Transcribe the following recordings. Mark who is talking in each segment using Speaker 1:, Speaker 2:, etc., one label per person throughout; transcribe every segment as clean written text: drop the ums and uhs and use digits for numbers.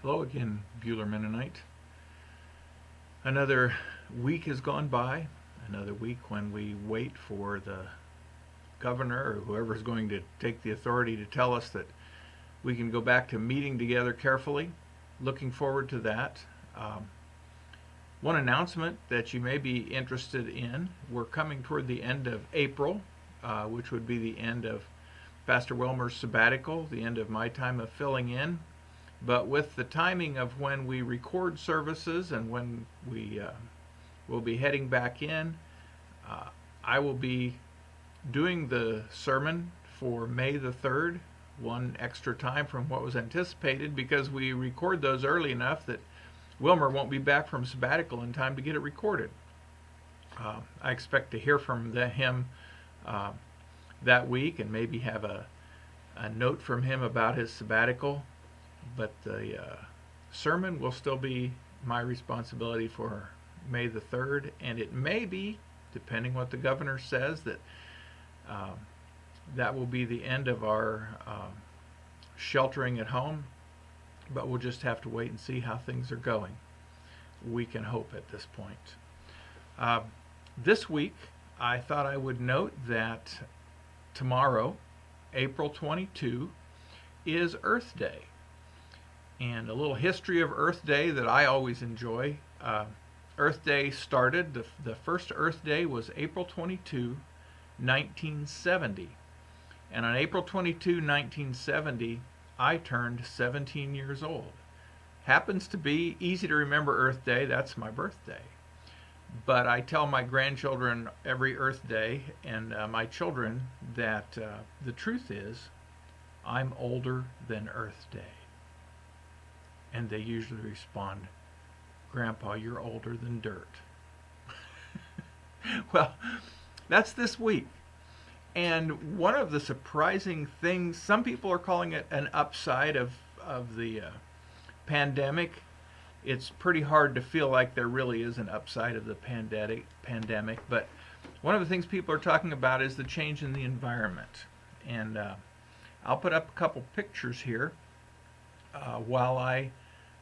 Speaker 1: Hello again, Bueller Mennonite. Another week has gone by, another week when we wait for the governor or whoever is going to take the authority to tell us that we can go back to meeting together carefully. Looking forward to that. One announcement that you may be interested in, we're coming toward the end of April, which would be the end of Pastor Wilmer's sabbatical, the end of my time of filling in. But with the timing of when we record services and when we will be heading back in, I will be doing the sermon for May the 3rd, one extra time from what was anticipated because we record those early enough that Wilmer won't be back from sabbatical in time to get it recorded. I expect to hear from him that week and maybe have a note from him about his sabbatical. But the sermon will still be my responsibility for May the 3rd, and it may be, depending what the governor says, that that will be the end of our sheltering at home, but we'll just have to wait and see how things are going. We can hope at this point. This week, I thought I would note that tomorrow, April 22, is Earth Day. And a little history of Earth Day that I always enjoy. Earth Day started, the first Earth Day was April 22, 1970. And on April 22, 1970, I turned 17 years old. Happens to be easy to remember Earth Day, that's my birthday. But I tell my grandchildren every Earth Day and my children that the truth is, I'm older than Earth Day. And they usually respond, Grandpa, you're older than dirt. Well, that's this week. And one of the surprising things, some people are calling it an upside of the pandemic. It's pretty hard to feel like there really is an upside of the pandemic. But one of the things people are talking about is the change in the environment. And I'll put up a couple pictures here while I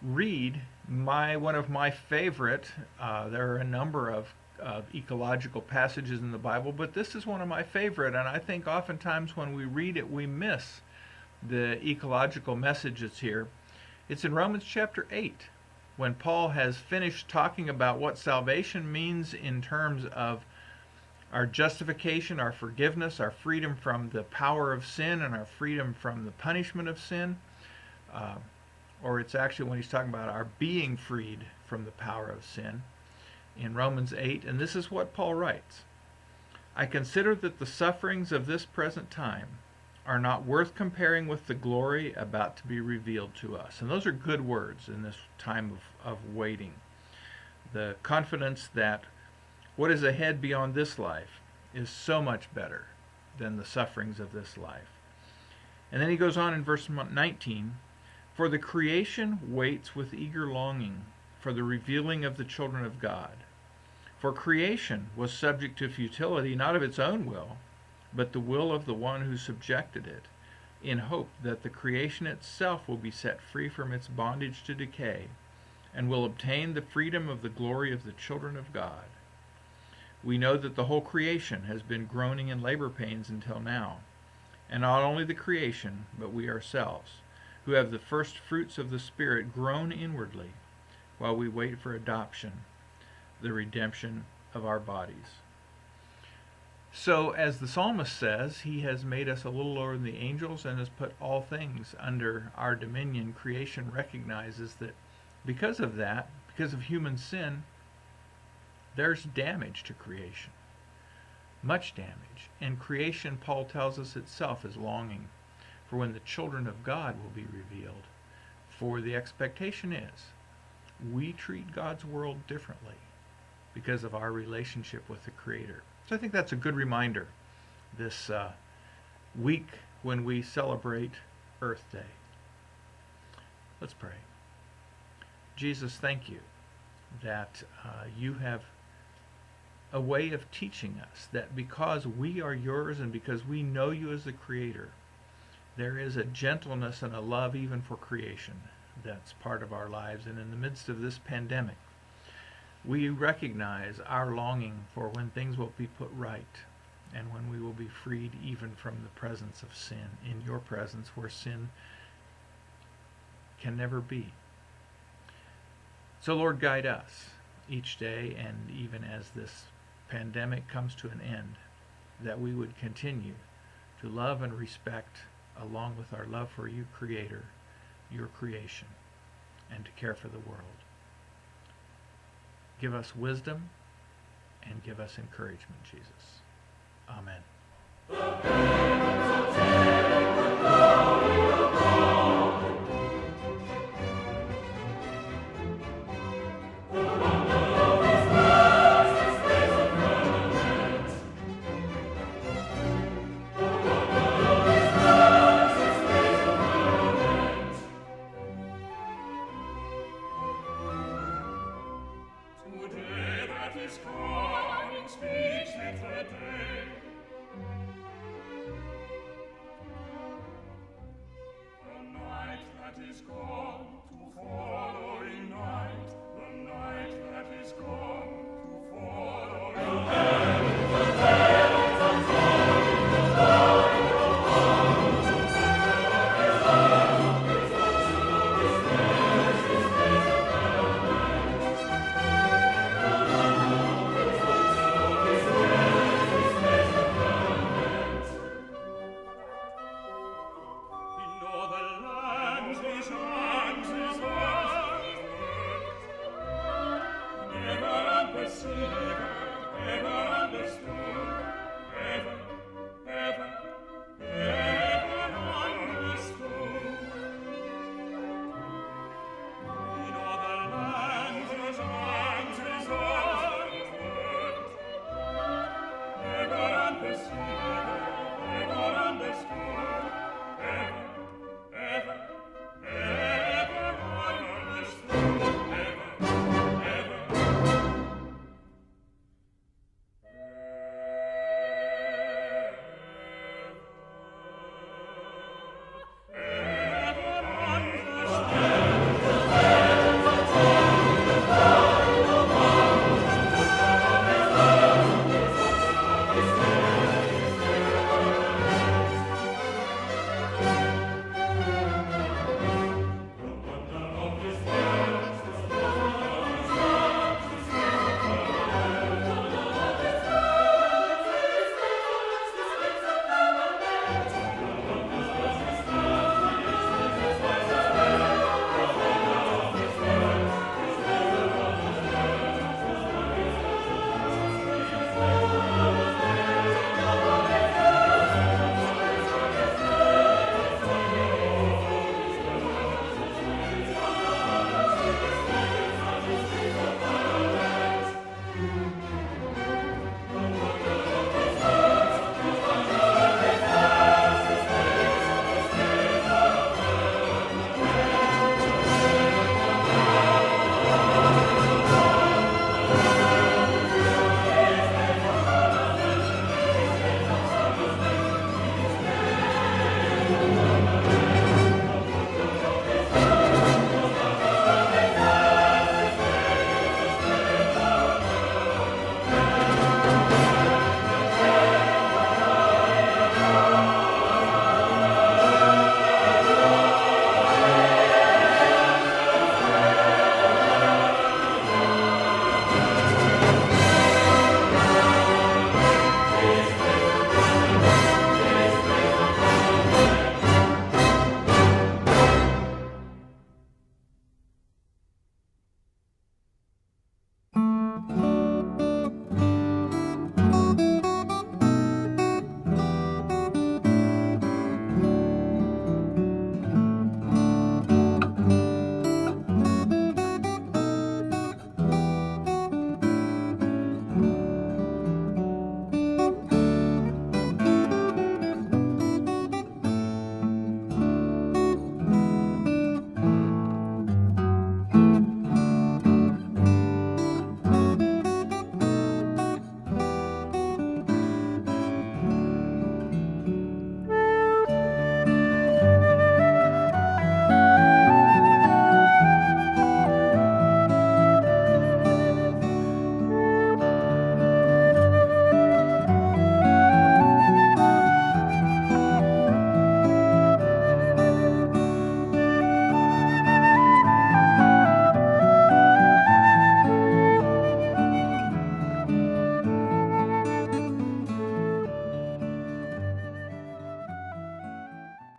Speaker 1: read one of my favorite. There are a number of ecological passages in the Bible, but this is one of my favorite, and I think oftentimes when we read it we miss the ecological messages here. It's in Romans chapter 8, when Paul has finished talking about what salvation means in terms of our justification, our forgiveness, our freedom from the power of sin, and our freedom from the punishment of sin. Or it's actually when he's talking about our being freed from the power of sin in Romans 8. And this is what Paul writes. I consider that the sufferings of this present time are not worth comparing with the glory about to be revealed to us. And those are good words in this time of waiting. The confidence that what is ahead beyond this life is so much better than the sufferings of this life. And then he goes on in verse 19, for the creation waits with eager longing for the revealing of the children of God. For creation was subject to futility, not of its own will, but the will of the one who subjected it, in hope that the creation itself will be set free from its bondage to decay, and will obtain the freedom of the glory of the children of God. We know that the whole creation has been groaning in labor pains until now, and not only the creation, but we ourselves, who have the first fruits of the Spirit, groan inwardly while we wait for adoption, the redemption of our bodies. So, as the psalmist says, he has made us a little lower than the angels and has put all things under our dominion. Creation recognizes that because of that, because of human sin, there's damage to creation. Much damage. And creation, Paul tells us itself, is longing for when the children of God will be revealed. For the expectation is, we treat God's world differently because of our relationship with the Creator. So I think that's a good reminder this week when we celebrate Earth Day. Let's pray. Jesus, thank you that you have a way of teaching us that because we are yours and because we know you as the Creator, there is a gentleness and a love even for creation that's part of our lives. And in the midst of this pandemic, we recognize our longing for when things will be put right and when we will be freed even from the presence of sin, in your presence where sin can never be. So Lord, guide us each day, and even as this pandemic comes to an end, that we would continue to love and respect, along with our love for you, Creator, your creation, and to care for the world. Give us wisdom and give us encouragement, Jesus. Amen.